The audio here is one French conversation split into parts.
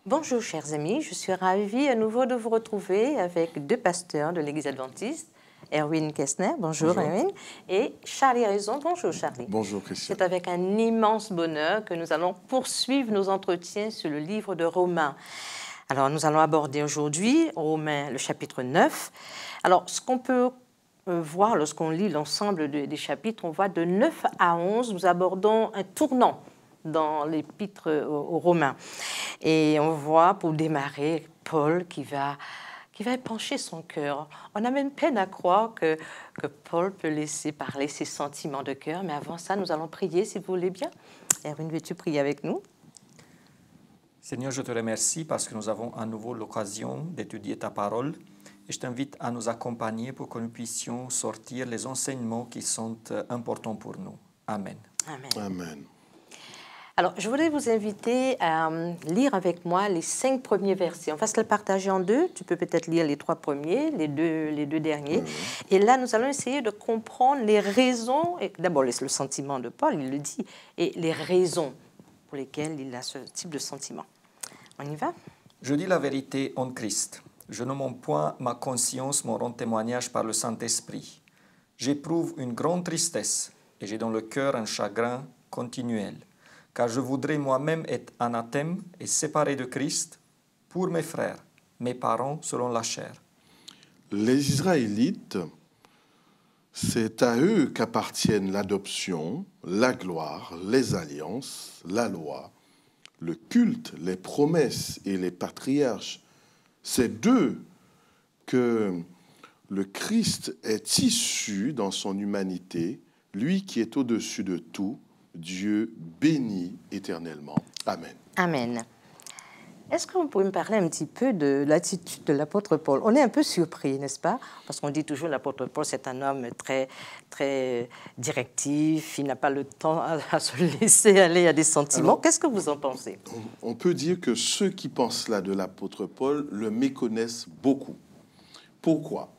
Bonjour chers amis, je suis ravie à nouveau de vous retrouver avec deux pasteurs de l'Église adventiste, Erwin Kessner, bonjour Erwin, et Charlie Raison, bonjour Charlie. Bonjour Christian. C'est avec un immense bonheur que nous allons poursuivre nos entretiens sur le livre de Romains. Alors nous allons aborder aujourd'hui Romains le chapitre 9. Alors ce qu'on peut voir lorsqu'on lit l'ensemble des chapitres, on voit de 9 à 11, nous abordons un tournant dans l'épître aux Romains. Et on voit, pour démarrer, Paul qui va épancher son cœur. On a même peine à croire que Paul peut laisser parler ses sentiments de cœur. Mais avant ça, nous allons prier, si vous voulez bien. Erwin, veux-tu prier avec nous? Seigneur, je te remercie parce que nous avons à nouveau l'occasion d'étudier ta parole. Et je t'invite à nous accompagner pour que nous puissions sortir les enseignements qui sont importants pour nous. Amen. Amen. Amen. Alors, je voudrais vous inviter à lire avec moi les 5 premiers versets. On va se le partager en deux. Tu peux peut-être lire les 3 premiers, les deux derniers. Et là, nous allons essayer de comprendre les raisons. D'abord, le sentiment de Paul, il le dit, et les raisons pour lesquelles il a ce type de sentiment. On y va? Je dis la vérité en Christ. Je ne mens point, ma conscience m'en rend témoignage par le Saint-Esprit. J'éprouve une grande tristesse et j'ai dans le cœur un chagrin continuel. Car je voudrais moi-même être anathème et séparé de Christ pour mes frères, mes parents selon la chair. Les Israélites, c'est à eux qu'appartiennent l'adoption, la gloire, les alliances, la loi, le culte, les promesses et les patriarches. C'est d'eux que le Christ est issu dans son humanité, lui qui est au-dessus de tout, Dieu béni éternellement. Amen. Amen. Est-ce que vous pouvez me parler un petit peu de l'attitude de l'apôtre Paul? On est un peu surpris, n'est-ce pas? Parce qu'on dit toujours l'apôtre Paul, c'est un homme très, très directif, il n'a pas le temps à se laisser aller à des sentiments. Qu'est-ce que vous en pensez? On peut dire que ceux qui pensent là de l'apôtre Paul le méconnaissent beaucoup. Pourquoi?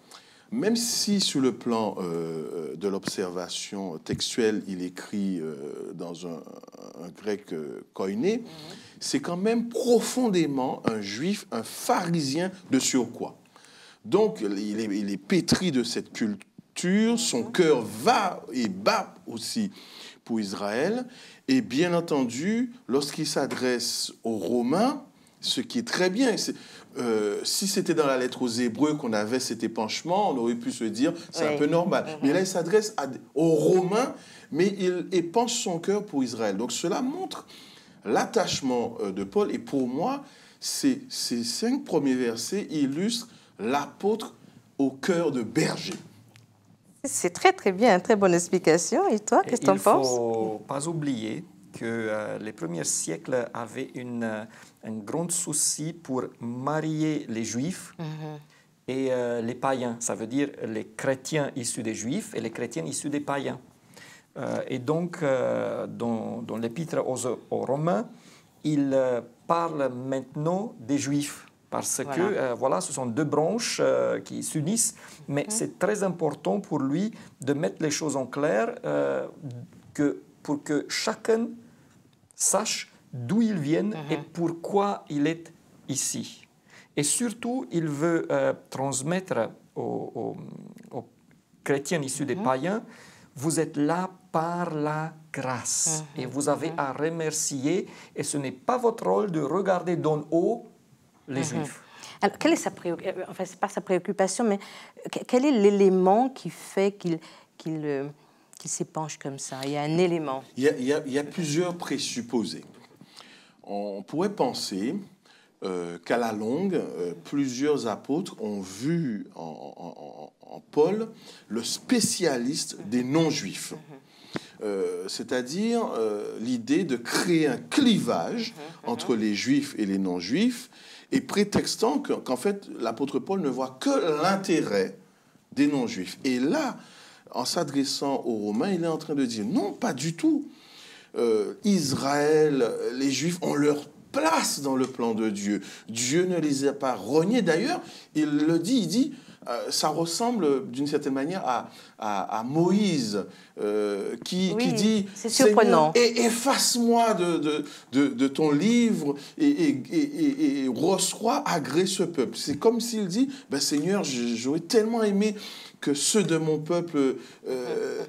Même si sur le plan de l'observation textuelle, il écrit dans un grec koiné, c'est quand même profondément un juif, un pharisien de surcroît. Donc, il est pétri de cette culture, son cœur va et bat aussi pour Israël. Et bien entendu, lorsqu'il s'adresse aux Romains, ce qui est très bien, si c'était dans la lettre aux Hébreux qu'on avait cet épanchement, on aurait pu se dire c'est un peu normal. Mais là, il s'adresse aux Romains, mais il épanche son cœur pour Israël. Donc cela montre l'attachement de Paul. Et pour moi, ces 5 premiers versets illustrent l'apôtre au cœur de berger. C'est très, très bien, une très bonne explication. Et toi, qu'est-ce que tu en penses? Il ne faut pas oublier que les premiers siècles avaient un grand souci pour marier les Juifs et les païens. Ça veut dire les chrétiens issus des Juifs et les chrétiens issus des païens. Et donc, dans l'épître aux Romains, il parle maintenant des Juifs. Parce que, voilà, ce sont 2 branches qui s'unissent, mais c'est très important pour lui de mettre les choses en clair pour que chacun sache d'où il vient et pourquoi il est ici. Et surtout, il veut transmettre aux chrétiens issus des païens, vous êtes là par la grâce et vous avez à remercier et ce n'est pas votre rôle de regarder d'en haut les Juifs. Alors, quelle est sa préoccupation? Enfin, c'est pas sa préoccupation, mais quel est l'élément qui fait qu'il s'épanche comme ça? Il y a un élément. Il y a plusieurs présupposés. On pourrait penser qu'à la longue, plusieurs apôtres ont vu en Paul le spécialiste des non-juifs. C'est-à-dire l'idée de créer un clivage entre les juifs et les non-juifs, et prétextant qu'en fait, l'apôtre Paul ne voit que l'intérêt des non-juifs. Et là, en s'adressant aux Romains, il est en train de dire non, pas du tout. Israël, les Juifs ont leur place dans le plan de Dieu. Dieu ne les a pas reniés. D'ailleurs, il le dit, il dit, ça ressemble d'une certaine manière à Moïse qui dit « Seigneur, efface-moi de ton livre et reçois à gré ce peuple ». C'est comme s'il dit « Seigneur, j'aurais tellement aimé que ceux de mon peuple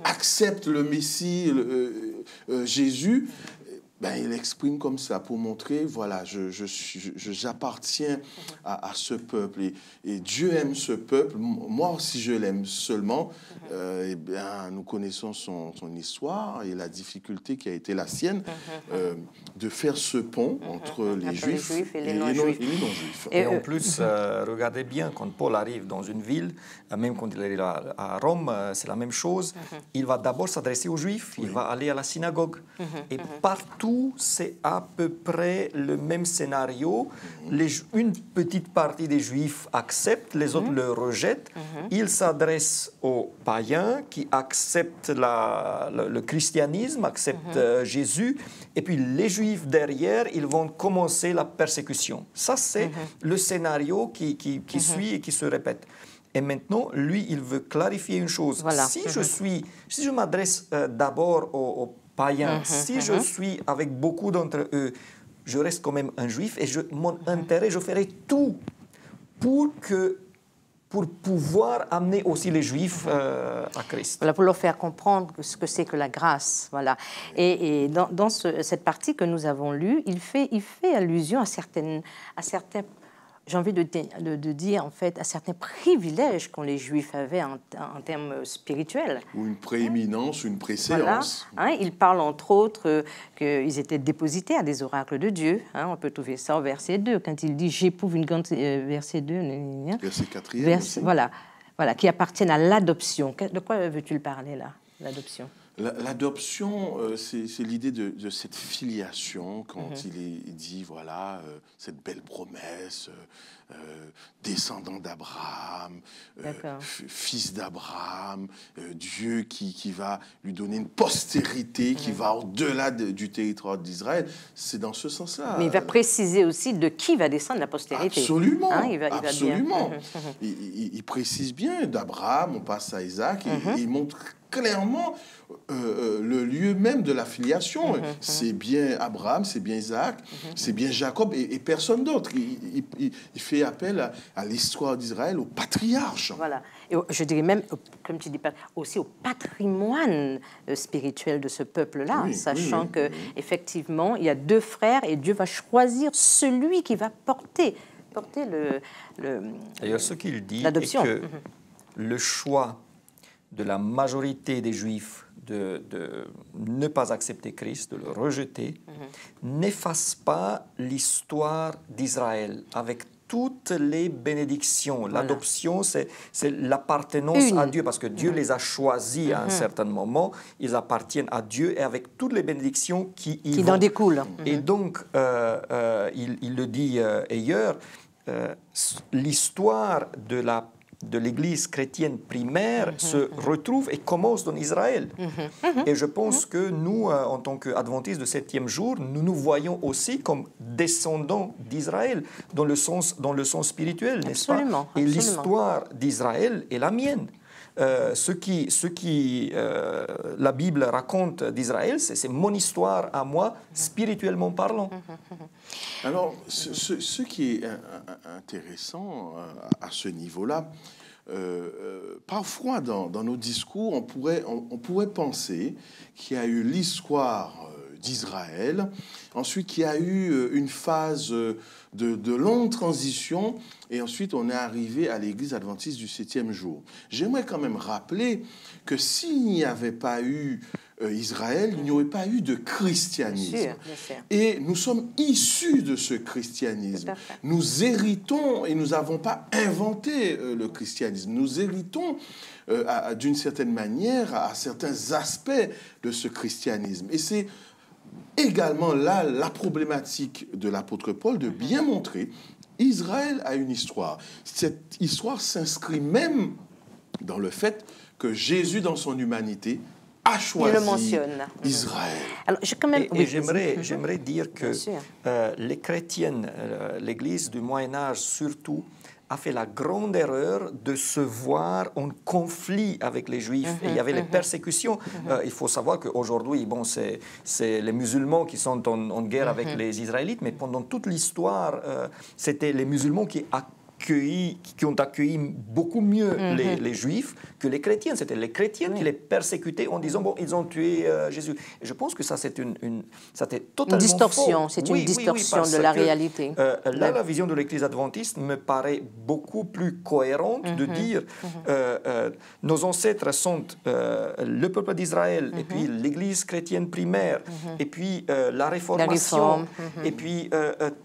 acceptent le Messie, Jésus ». Il exprime comme ça pour montrer, voilà, j'appartiens à ce peuple et Dieu aime ce peuple. Moi, si je l'aime seulement, nous connaissons son histoire et la difficulté qui a été la sienne de faire ce pont entre les Juifs et les non-Juifs. Et en plus, regardez bien, quand Paul arrive dans une ville, même quand il est à Rome, c'est la même chose. Il va d'abord s'adresser aux Juifs, il va aller à la synagogue. Et partout, c'est à peu près le même scénario. Une petite partie des Juifs acceptent, les autres le rejettent. Il s'adresse aux païens qui acceptent le christianisme, acceptent Jésus. Et puis les Juifs derrière, ils vont commencer la persécution. Ça, c'est le scénario qui suit et qui se répète. Et maintenant, lui, il veut clarifier une chose. Voilà. Si je m'adresse d'abord aux païens, si je suis avec beaucoup d'entre eux, je reste quand même un juif et mon intérêt, je ferai tout pour pouvoir amener aussi les Juifs à Christ. Voilà, pour leur faire comprendre ce que c'est que la grâce. Voilà. Et dans cette partie que nous avons lue, il fait allusion à certains, j'ai envie de dire, en fait, à certains privilèges qu'ont les Juifs avaient en termes spirituels. Ou une prééminence, une préséance. Voilà. Il parle entre autres qu'ils étaient dépositaires des oracles de Dieu. On peut trouver ça au verset 2, quand il dit « j'éprouve une grande... » verset 2. Verset 4e. Voilà, qui appartiennent à l'adoption. De quoi veux-tu parler là, l'adoption? L'adoption, c'est l'idée de cette filiation, quand il est dit, voilà, cette belle promesse, descendant d'Abraham, fils d'Abraham, Dieu qui va lui donner une postérité qui va au-delà du territoire d'Israël. C'est dans ce sens-là. Mais il va préciser aussi de qui va descendre la postérité. Absolument, absolument. Il précise bien, d'Abraham, on passe à Isaac, et il montre clairement le lieu même de la filiation. C'est bien Abraham, c'est bien Isaac, c'est bien Jacob et personne d'autre. Il fait appel à l'histoire d'Israël, au patriarche. Voilà. Et je dirais même, comme tu dis, aussi au patrimoine spirituel de ce peuple-là, sachant qu'effectivement, il y a deux frères et Dieu va choisir celui qui va porter D'ailleurs, ce qu'il dit l'adoption. est que le choix de la majorité des Juifs de ne pas accepter Christ, de le rejeter, n'efface pas l'histoire d'Israël avec toutes les bénédictions. Voilà. L'adoption, c'est l'appartenance à Dieu, parce que Dieu les a choisis à un certain moment, ils appartiennent à Dieu et avec toutes les bénédictions qui en découlent. Et donc, il le dit ailleurs, l'histoire de l'Église chrétienne primaire se retrouve et commence dans Israël. Et je pense que nous, en tant qu'adventistes de 7e jour, nous voyons aussi comme descendants d'Israël, dans le sens spirituel, n'est-ce pas? Et l'histoire d'Israël est la mienne. Ce qui la Bible raconte d'Israël, c'est mon histoire à moi, spirituellement parlant. Alors, ce qui est intéressant à ce niveau-là, parfois dans nos discours, on pourrait penser qu'il y a eu l'histoire d'Israël, ensuite qu'il y a eu une phase de longue transition, et ensuite on est arrivé à l'Église adventiste du 7e jour. J'aimerais quand même rappeler que s'il n'y avait pas eu Israël, il n'y aurait pas eu de christianisme. Bien sûr. Et nous sommes issus de ce christianisme. Nous héritons, et nous n'avons pas inventé le christianisme, nous héritons d'une certaine manière à certains aspects de ce christianisme. Et c'est également là la problématique de l'apôtre Paul de bien montrer Israël a une histoire. Cette histoire s'inscrit même dans le fait que Jésus, dans son humanité, a choisi Israël. Alors, j'aimerais dire que les chrétiennes, l'Église du Moyen-Âge surtout, a fait la grande erreur de se voir en conflit avec les Juifs. Et il y avait les persécutions. Il faut savoir qu'aujourd'hui, bon, c'est les musulmans qui sont en guerre avec les Israélites, mais pendant toute l'histoire, c'était les musulmans qui ont accueilli beaucoup mieux les Juifs que les chrétiens. C'était les chrétiens qui les persécutaient en disant, bon, ils ont tué Jésus. Et je pense que ça, c'est totalement une distorsion. faux. C'est une distorsion de la réalité. Là, la vision de l'Église adventiste me paraît beaucoup plus cohérente de dire nos ancêtres sont le peuple d'Israël, et puis l'Église chrétienne primaire, et puis la Réformation, et puis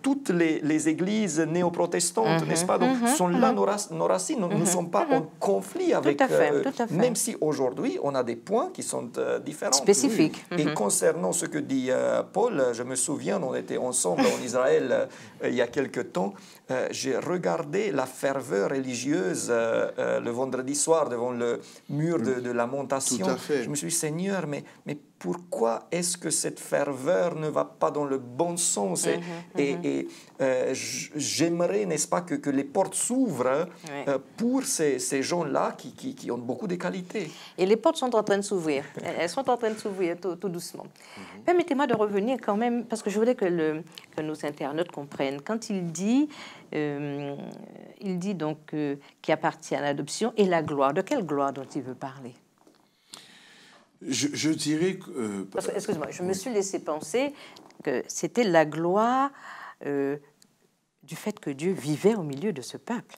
toutes les églises néo-protestantes, n'est-ce pas? Donc, sont là nos racines. Nous ne sommes pas en conflit avec eux, même si aujourd'hui, on a des points qui sont différents. Spécifiques. Et concernant ce que dit Paul, je me souviens, on était ensemble en Israël il y a quelque temps, j'ai regardé la ferveur religieuse le vendredi soir devant le mur de lamentation. Tout à fait. Je me suis dit, Seigneur, mais pourquoi est-ce que cette ferveur ne va pas dans le bon sens? Et j'aimerais, n'est-ce pas, que les portes s'ouvrent pour ces gens-là qui ont beaucoup de qualités. Et les portes sont en train de s'ouvrir. Elles sont en train de s'ouvrir tout doucement. Permettez-moi de revenir quand même, parce que je voudrais que nos internautes comprennent. Quand il dit donc qui appartient à l'adoption et la gloire, de quelle gloire dont il veut parler? Je dirais que... Excuse-moi, je me suis laissé penser que c'était la gloire du fait que Dieu vivait au milieu de ce peuple.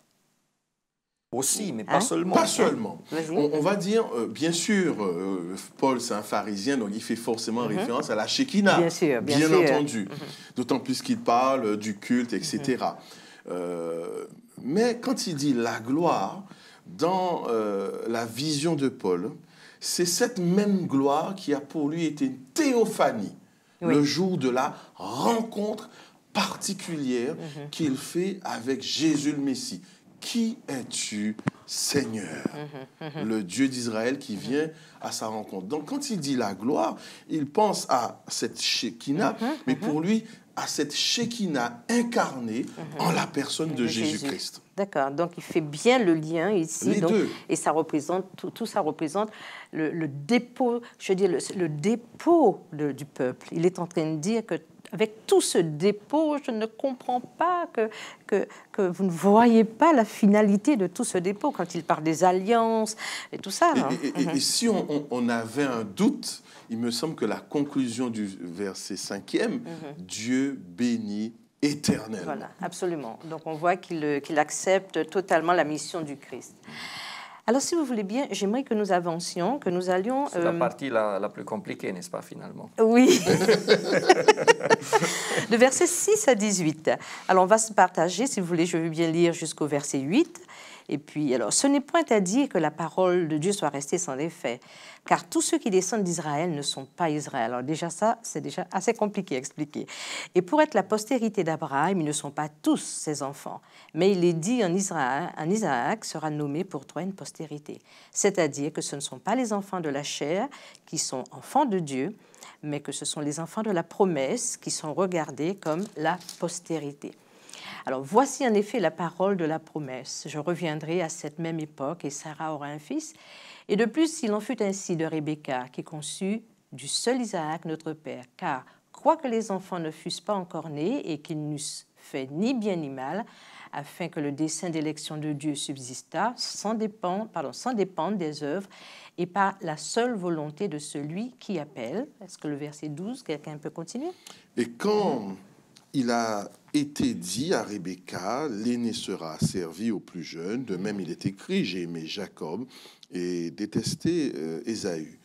Aussi, mais pas seulement. Pas seulement. On va dire, bien sûr, Paul, c'est un pharisien, donc il fait forcément référence à la Shekinah. Bien sûr. Entendu. D'autant plus qu'il parle du culte, etc. Mais quand il dit la gloire, dans la vision de Paul, c'est cette même gloire qui a pour lui été une théophanie, le jour de la rencontre particulière qu'il fait avec Jésus le Messie. Qui es-tu, Seigneur? Le Dieu d'Israël qui vient à sa rencontre. Donc quand il dit la gloire, il pense à cette Shekinah, mais pour lui, à cette Shekinah incarnée en la personne de Jésus-Christ. D'accord, donc il fait bien le lien ici. Les deux. Et ça représente, tout ça représente le dépôt, je dis le dépôt du peuple. Il est en train de dire que avec tout ce dépôt, je ne comprends pas que vous ne voyez pas la finalité de tout ce dépôt quand il parle des alliances et tout ça. Et si on avait un doute, il me semble que la conclusion du verset 5e, Dieu bénit éternellement. Voilà, absolument. Donc on voit qu'il accepte totalement la mission du Christ. Alors, si vous voulez bien, j'aimerais que nous avancions, que nous allions... C'est la partie la plus compliquée, n'est-ce pas, finalement? Oui. De versets 6 à 18. Alors, on va se partager, si vous voulez, je veux bien lire jusqu'au verset 8. Et puis, alors, ce n'est point à dire que la parole de Dieu soit restée sans effet, car tous ceux qui descendent d'Israël ne sont pas Israël. Alors déjà ça, c'est déjà assez compliqué à expliquer. Et pour être la postérité d'Abraham, ils ne sont pas tous ses enfants. Mais il est dit en Isaac sera nommé pour toi une postérité. C'est-à-dire que ce ne sont pas les enfants de la chair qui sont enfants de Dieu, mais que ce sont les enfants de la promesse qui sont regardés comme la postérité. Alors, voici en effet la parole de la promesse. Je reviendrai à cette même époque et Sarah aura un fils. Et de plus, il en fut ainsi de Rebecca, qui conçut du seul Isaac notre père. Car, quoique les enfants ne fussent pas encore nés et qu'ils n'eussent fait ni bien ni mal, afin que le dessein d'élection de Dieu subsistât, sans dépendre des œuvres et par la seule volonté de celui qui appelle. Est-ce que le verset 12, quelqu'un peut continuer? Et quand il a été dit à Rebecca, l'aîné sera servi au plus jeune. De même, il est écrit, j'ai aimé Jacob et détesté Ésaü.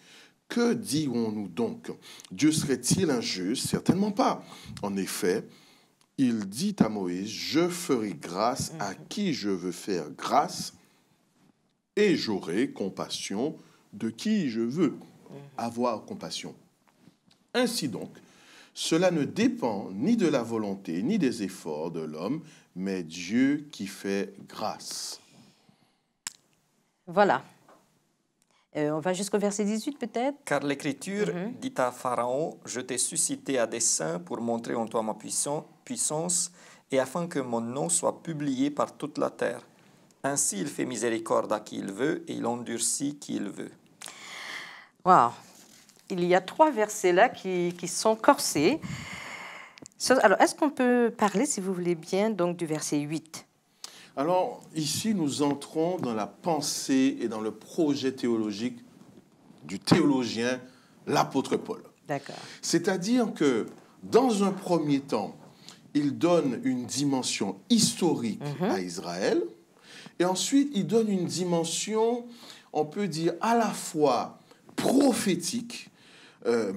Que dirons-nous donc? Dieu serait-il injuste? Certainement pas. En effet, il dit à Moïse, je ferai grâce à qui je veux faire grâce et j'aurai compassion de qui je veux avoir compassion. Ainsi donc, cela ne dépend ni de la volonté, ni des efforts de l'homme, mais Dieu qui fait grâce. Voilà. On va jusqu'au verset 18 peut-être. Car l'Écriture dit à Pharaon, je t'ai suscité à dessein pour montrer en toi ma puissance et afin que mon nom soit publié par toute la terre. Ainsi, il fait miséricorde à qui il veut et il endurcit qui il veut. Wow. Il y a 3 versets là qui sont corsés. Alors, est-ce qu'on peut parler, si vous voulez bien, donc du verset 8? Alors, ici, nous entrons dans la pensée et dans le projet théologique du théologien, l'apôtre Paul. D'accord. C'est-à-dire que, dans un premier temps, il donne une dimension historique à Israël, et ensuite, il donne une dimension, on peut dire, à la fois prophétique,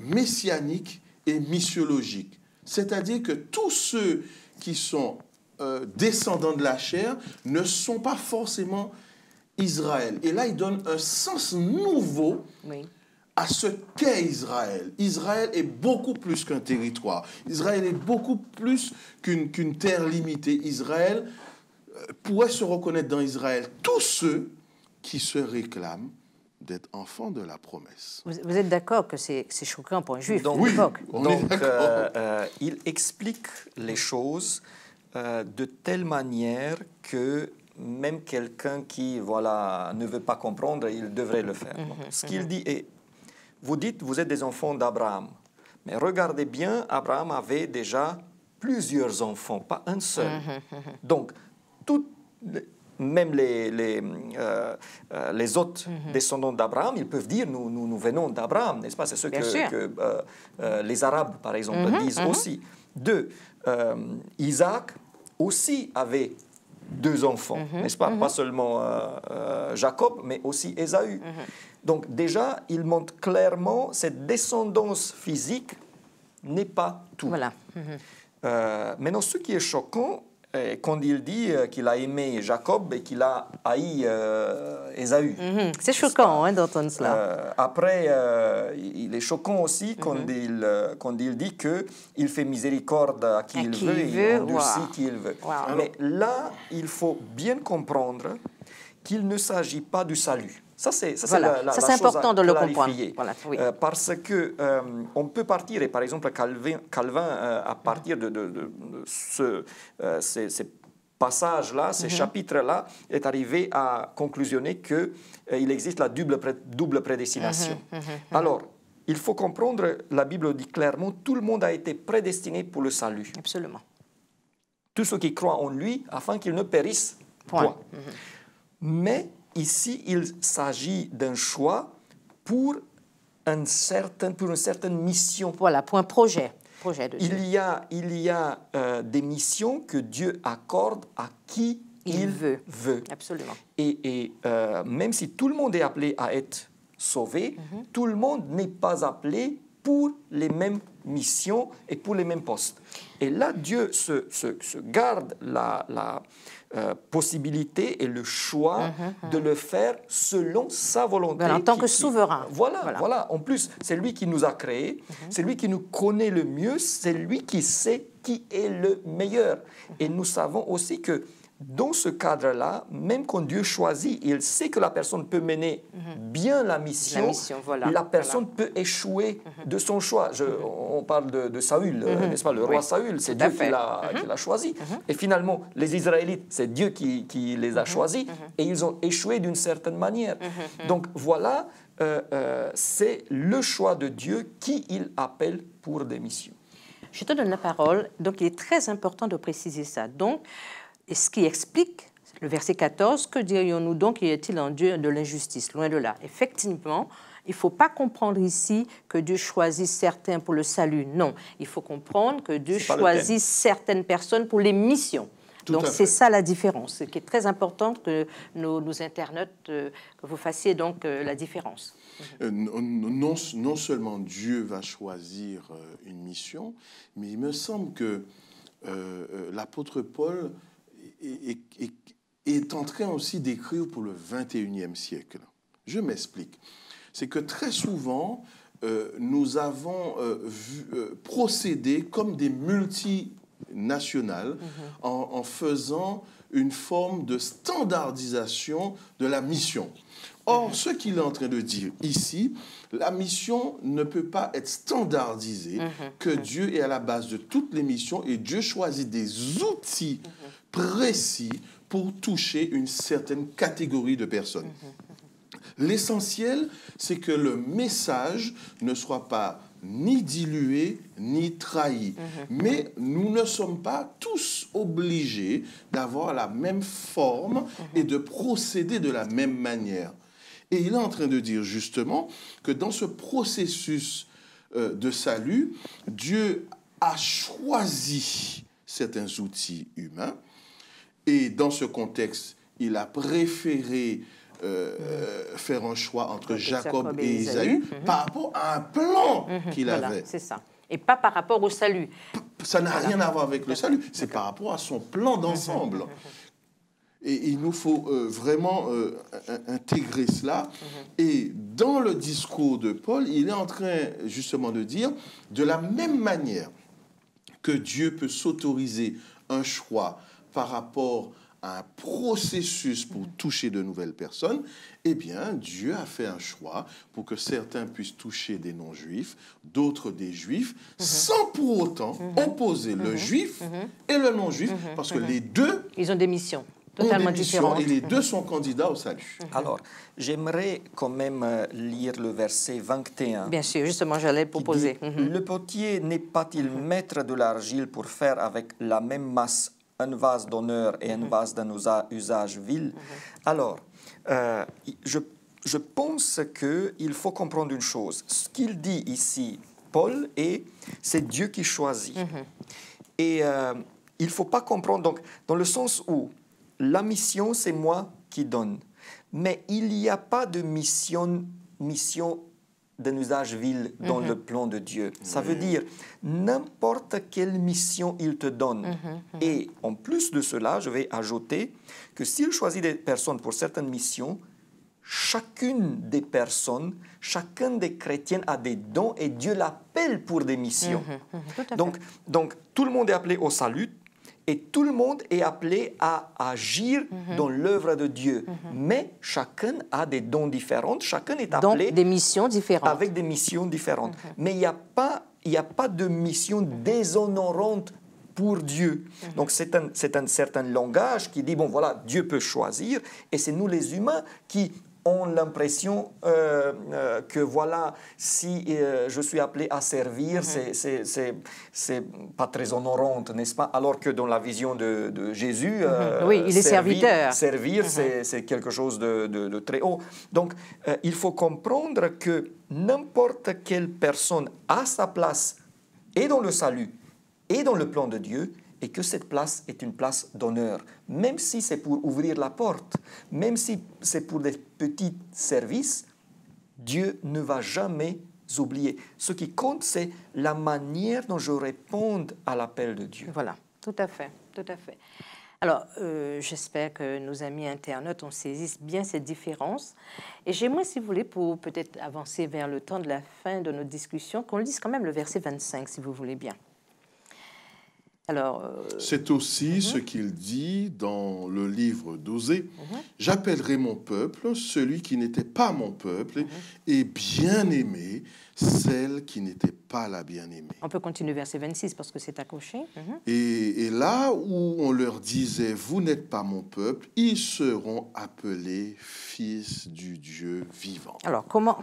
messianique et missiologique. C'est-à-dire que tous ceux qui sont descendants de la chair ne sont pas forcément Israël. Et là, il donne un sens nouveau à ce qu'est Israël. Israël est beaucoup plus qu'un territoire. Israël est beaucoup plus qu'une terre limitée. Israël pourrait se reconnaître dans Israël tous ceux qui se réclament d'être enfants de la promesse. Vous êtes d'accord que c'est choquant pour un juif Donc, à l'époque? Donc, il explique les choses de telle manière que même quelqu'un qui ne veut pas comprendre, il devrait le faire. Ce qu'il dit est, vous dites, vous êtes des enfants d'Abraham. Mais regardez bien, Abraham avait déjà plusieurs enfants, pas un seul. Donc, même les autres descendants d'Abraham, ils peuvent dire, nous venons d'Abraham, n'est-ce pas? C'est ce que les Arabes, par exemple, disent aussi. 2, Isaac aussi avait 2 enfants, n'est-ce pas? Pas seulement Jacob, mais aussi Ésaü. Donc déjà, il montre clairement cette descendance physique n'est pas tout. Voilà. Maintenant, ce qui est choquant, quand il dit qu'il a aimé Jacob et qu'il a haï Ésaü. C'est choquant d'entendre cela. Après, il est choquant aussi quand il dit qu'il fait miséricorde à qui il veut et il endurcit qui il veut. Mais là, il faut bien comprendre qu'il ne s'agit pas du salut. Ça, c'est important de le comprendre. Voilà, oui. Parce que on peut partir, et par exemple Calvin à partir de ces passages-là, ces chapitres-là, est arrivé à conclusionner qu'il existe la double prédestination. Alors, il faut comprendre, la Bible dit clairement, tout le monde a été prédestiné pour le salut. Absolument. Tous ceux qui croient en lui, afin qu'ils ne périssent point. Mais ici, il s'agit d'un choix pour une certaine mission. Voilà, pour un projet de Dieu. Il y a des missions que Dieu accorde à qui il veut. Absolument. Et même si tout le monde est appelé à être sauvé, tout le monde n'est pas appelé pour les mêmes missions et pour les mêmes postes. Et là, Dieu se garde la possibilité et le choix de le faire selon sa volonté. Voilà, en tant que souverain. Voilà. En plus, c'est lui qui nous a créés, c'est lui qui nous connaît le mieux, c'est lui qui sait qui est le meilleur. Et nous savons aussi que dans ce cadre-là, même quand Dieu choisit, il sait que la personne peut mener bien la mission, la personne peut échouer de son choix. On parle de Saül, n'est-ce pas, le roi Saül, c'est Dieu qui l'a choisi. Et finalement, les Israélites, c'est Dieu qui les a choisis, et ils ont échoué d'une certaine manière. Donc voilà, c'est le choix de Dieu qui il appelle pour des missions. Je te donne la parole, donc il est très important de préciser ça. Donc, et ce qui explique le verset 14, que dirions-nous donc, y a-t-il en Dieu de l'injustice? Loin de là. Effectivement, il ne faut pas comprendre ici que Dieu choisit certains pour le salut. Non, il faut comprendre que Dieu choisit certaines personnes pour les missions. Donc c'est ça la différence, ce qui est très important que nos internautes, que vous fassiez donc la différence. Non seulement Dieu va choisir une mission, mais il me semble que l'apôtre Paul est en train aussi d'écrire pour le 21e siècle. Je m'explique. C'est que très souvent, nous avons procédé comme des multinationales en faisant une forme de standardisation de la mission. Or, ce qu'il est en train de dire ici, la mission ne peut pas être standardisée, que Dieu est à la base de toutes les missions et Dieu choisit des outils précis pour toucher une certaine catégorie de personnes. L'essentiel, c'est que le message ne soit pas ni dilué, ni trahi. Mais nous ne sommes pas tous obligés d'avoir la même forme et de procéder de la même manière. Et il est en train de dire justement que dans ce processus de salut, Dieu a choisi certains outils humains et dans ce contexte, il a préféré faire un choix entre Jacob et Ésaü par rapport à un plan qu'il avait. C'est ça. Et pas par rapport au salut. Ça n'a rien à voir avec le salut, c'est par rapport à son plan d'ensemble. Et il nous faut vraiment intégrer cela. Et dans le discours de Paul, il est en train justement de dire, de la même manière que Dieu peut s'autoriser un choix par rapport à un processus pour toucher de nouvelles personnes, eh bien, Dieu a fait un choix pour que certains puissent toucher des non-juifs, d'autres des juifs, sans pour autant opposer le juif et le non-juif, parce que les deux... Ils ont des missions totalement différentes. Et les deux sont candidats au salut. Alors, j'aimerais quand même lire le verset 21. Bien sûr, justement, j'allais proposer. Le potier n'est pas-il maître de l'argile pour faire avec la même masse un vase d'honneur et un vase d'un usage vil? Alors, je pense qu'il faut comprendre une chose. Ce qu'il dit ici, Paul, c'est Dieu qui choisit. Et il ne faut pas comprendre, donc, dans le sens où la mission, c'est moi qui donne. Mais il n'y a pas de mission d'un usage vil dans le plan de Dieu. Ça veut dire n'importe quelle mission il te donne. Et en plus de cela, je vais ajouter que s'il choisit des personnes pour certaines missions, chacune des personnes, chacun des chrétiens a des dons et Dieu l'appelle pour des missions. Donc, tout le monde est appelé au salut. Et tout le monde est appelé à agir dans l'œuvre de Dieu. Mais chacun a des dons différents, chacun est appelé... Donc, des missions différentes. Avec des missions différentes. Mais il n'y a pas de mission déshonorante pour Dieu. Donc, c'est un certain langage qui dit, bon, voilà, Dieu peut choisir, et c'est nous les humains qui ont l'impression que, voilà, si je suis appelé à servir, c'est pas très honorant, n'est-ce pas? Alors que dans la vision de Jésus, oui, il est serviteur. Servir, c'est quelque chose de très haut. Donc, il faut comprendre que n'importe quelle personne a sa place et dans le salut et dans le plan de Dieu, et que cette place est une place d'honneur. Même si c'est pour ouvrir la porte, même si c'est pour des petits services, Dieu ne va jamais oublier. Ce qui compte, c'est la manière dont je réponds à l'appel de Dieu. Voilà, tout à fait, tout à fait. Alors, j'espère que nos amis internautes ont saisi bien cette différence. Et j'aimerais, si vous voulez, pour peut-être avancer vers le temps de la fin de notre discussion, qu'on lise quand même le verset 25, si vous voulez bien. Alors, c'est aussi ce qu'il dit dans le livre d'Osée. J'appellerai mon peuple celui qui n'était pas mon peuple et bien-aimé celle qui n'était pas la bien-aimée. On peut continuer verset 26 parce que c'est accroché. Et là où on leur disait vous n'êtes pas mon peuple, ils seront appelés fils du Dieu vivant. Alors comment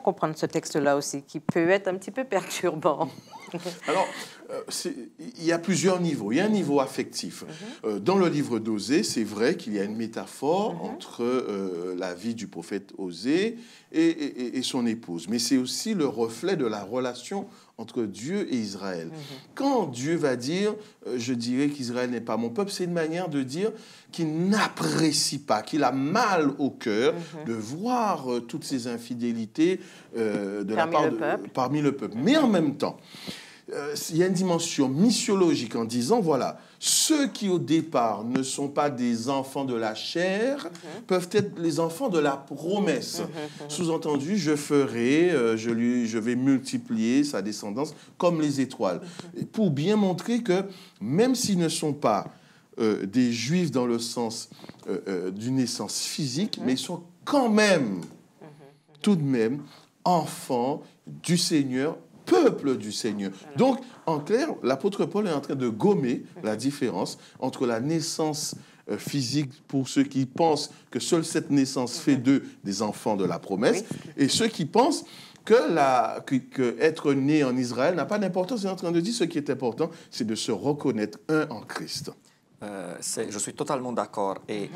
comprendre ce texte-là aussi qui peut être un petit peu perturbant? Alors, il y a plusieurs niveaux. Il y a un niveau affectif. Dans le livre d'Osée, c'est vrai qu'il y a une métaphore entre la vie du prophète Osée et son épouse. Mais c'est aussi le reflet de la relation entre Dieu et Israël. Quand Dieu va dire, je dirais qu'Israël n'est pas mon peuple, c'est une manière de dire qu'il n'apprécie pas, qu'il a mal au cœur de voir toutes ces infidélités parmi le peuple. Mais en même temps, il y a une dimension missiologique en disant, voilà, ceux qui au départ ne sont pas des enfants de la chair peuvent être les enfants de la promesse. Sous-entendu, je vais multiplier sa descendance comme les étoiles. Pour bien montrer que même s'ils ne sont pas des juifs dans le sens d'une naissance physique, mais ils sont quand même, tout de même, enfants du Seigneur peuple du Seigneur. Donc, en clair, l'apôtre Paul est en train de gommer la différence entre la naissance physique pour ceux qui pensent que seule cette naissance fait d'eux des enfants de la promesse, et ceux qui pensent que être né en Israël n'a pas d'importance. Il est en train de dire ce qui est important, c'est de se reconnaître un en Christ. Je suis totalement d'accord. Et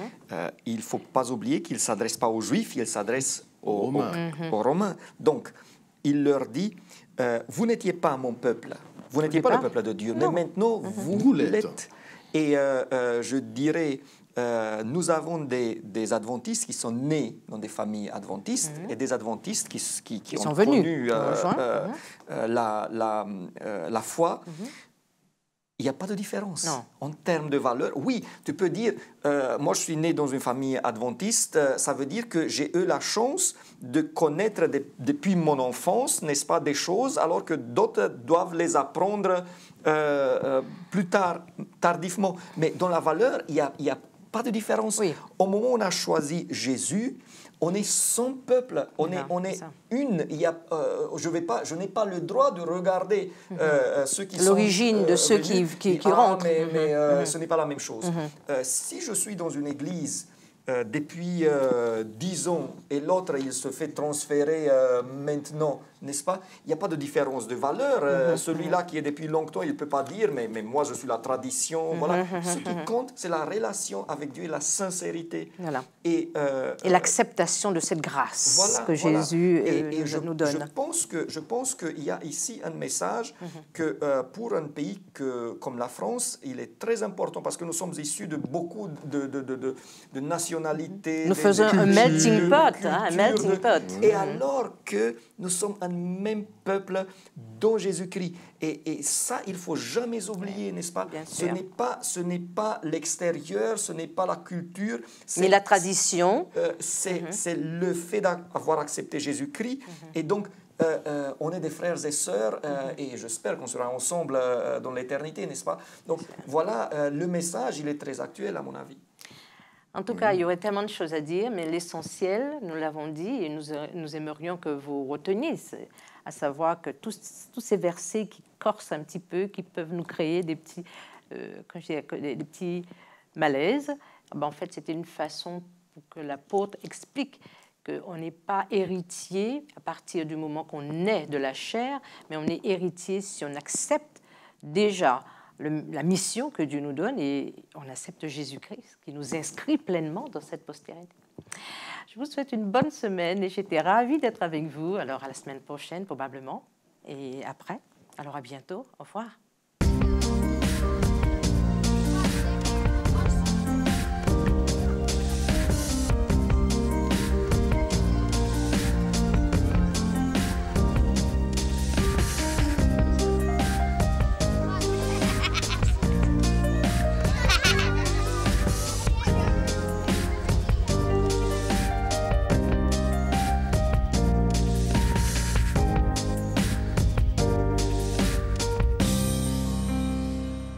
il ne faut pas oublier qu'il ne s'adresse pas aux Juifs, il s'adresse aux Romains. Donc, il leur dit, vous n'étiez pas mon peuple, vous n'étiez pas le peuple de Dieu, mais maintenant vous l'êtes. Et je dirais, nous avons des adventistes qui sont nés dans des familles adventistes et des adventistes qui ont connu la foi. Il n'y a pas de différence en termes de valeur. Oui, tu peux dire, moi je suis né dans une famille adventiste, ça veut dire que j'ai eu la chance de connaître depuis mon enfance, n'est-ce pas, des choses, alors que d'autres doivent les apprendre plus tard, tardivement. Mais dans la valeur, il n'y a pas de différence. Oui. Au moment où on a choisi Jésus, on est son peuple, on est une. Je n'ai pas le droit de regarder ceux qui sont... L'origine de ceux qui rentrent. Mais ce n'est pas la même chose. Si je suis dans une église depuis 10 ans et l'autre, il se fait transférer maintenant, n'est-ce pas? Il n'y a pas de différence de valeur. Celui-là qui est depuis longtemps, il ne peut pas dire, mais moi je suis la tradition. Voilà. Ce qui compte, c'est la relation avec Dieu et la sincérité. Voilà. Et l'acceptation de cette grâce que Jésus nous donne. Je pense qu'il y a ici un message que pour un pays comme la France, il est très important parce que nous sommes issus de beaucoup de nationalités. Nous faisons un melting pot. Et alors que nous sommes un même peuple dans Jésus-Christ. Et ça, il ne faut jamais oublier, n'est-ce pas? Ce n'est pas l'extérieur, ce n'est pas la culture. Mais la tradition. C'est le fait d'avoir accepté Jésus-Christ. Et donc, on est des frères et sœurs et j'espère qu'on sera ensemble dans l'éternité, n'est-ce pas? Donc, voilà, le message, il est très actuel à mon avis. En tout cas, il y aurait tellement de choses à dire, mais l'essentiel, nous l'avons dit, et nous aimerions que vous reteniez, à savoir que tous ces versets qui corsent un petit peu, qui peuvent nous créer des petits, des petits malaises, en fait, c'était une façon pour que l'apôtre explique qu'on n'est pas héritier à partir du moment qu'on naît de la chair, mais on est héritier si on accepte déjà la mission que Dieu nous donne et on accepte Jésus-Christ qui nous inscrit pleinement dans cette postérité. Je vous souhaite une bonne semaine et j'étais ravie d'être avec vous. Alors à la semaine prochaine probablement et après. Alors à bientôt. Au revoir.